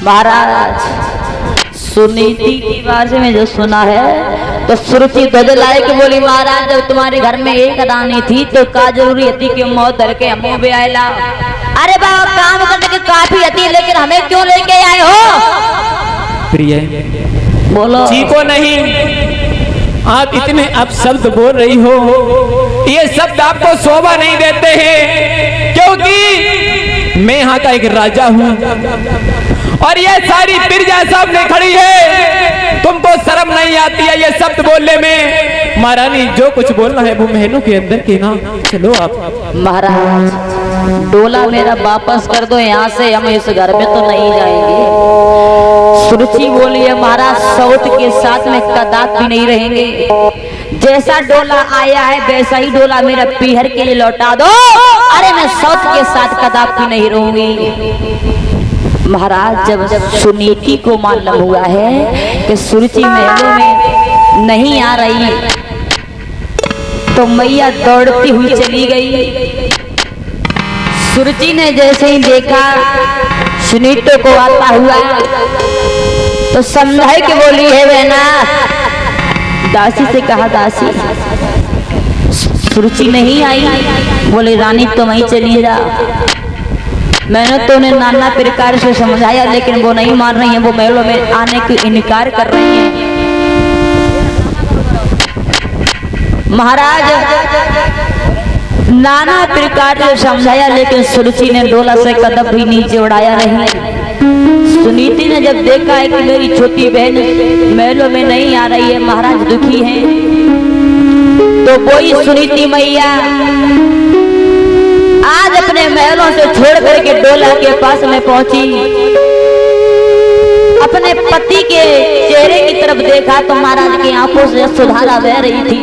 महाराज सुनीति के बारे में जो सुना है तो सुरुचि ध्वज लाए के बोली महाराज जब तुम्हारे घर में एक रानी थी तो का जरूरी थी कि मौत धर के हम भी आयला। अरे बाबा काम करने की काफी थी लेकिन हमें क्यों लेके आए हो? प्रिय बोलो। चीको नहीं, आप इतने अब शब्द बोल रही हो, ये शब्द आपको शोभा नहीं देते हैं क्योंकि मैं यहाँ का एक राजा हूँ और ये सारी प्रजा सामने खड़ी है, तुमको शर्म नहीं आती है ये शब्द बोलने में? महारानी जो कुछ बोलना है वो महलों के अंदर के ना, चलो आप। महाराज डोला मेरा वापस कर दो यहाँ से, हम इस घर में तो नहीं जाएंगे। सुरुचि बोली है महाराज सौत के साथ में कदापि नहीं रहेंगे, जैसा डोला आया है वैसा ही डोला मेरा पीहर के लिए लौटा दो। अरे मैं सौत के साथ कदापि नहीं रहूंगी। महाराज जब सुनीति को मालूम हुआ है कि सुरुचि महलों में नहीं आ रही तो मैया दौड़ती हुई चली गई। सुरुचि ने जैसे ही देखा सुनीति को आता हुआ तो समझा के बोली है बहना, दासी से कहा दासी सुरुचि नहीं आई? बोले रानी तुम ही चली जा। मैंने तो उन्हें नाना प्रकार से समझाया लेकिन वो नहीं मान रही है, वो महलों में आने की इनकार कर रही है। महाराज नाना प्रकार से समझाया लेकिन सुरुचि ने डोला से कदम भी नीचे उड़ाया नहीं। सुनीति ने जब देखा है कि मेरी छोटी बहन महलों में नहीं आ रही है, महाराज दुखी हैं, तो वही सुनीति मैया आज अपने महलों से छोड़ करके डोला के पास में पहुंची। अपने पति के चेहरे की तरफ देखा तो महाराज की आंखों से सुधारा बह रही थी।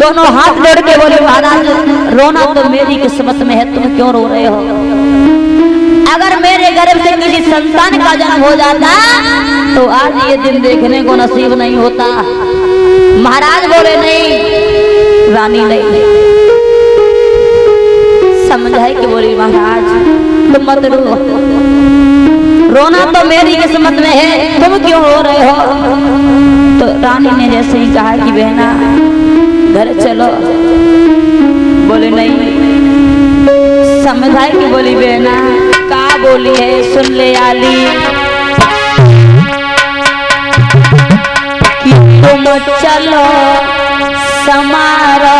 दोनों हाथ जोड़ के बोले महाराज रोना तो मेरी किस्मत में है, तुम क्यों रो रहे हो? अगर मेरे गर्भ से किसी संतान का जन्म हो जाता तो आज ये दिन देखने को नसीब नहीं होता। महाराज बोले नहीं रानी नहीं, समझाए कि बोली महाराज तुम मत रो, रोना तो मेरी किस्मत में है, तुम क्यों रो रहे हो? तो रानी ने जैसे ही कहा कि बहना घर चलो, बोले नहीं। समझाए कि बोली बहना का बोली है सुन ले आली कि तुम चलो समारो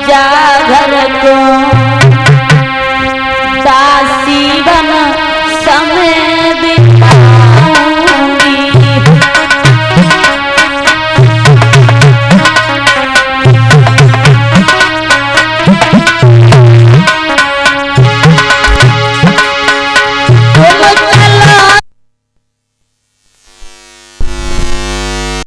जा घर को, दास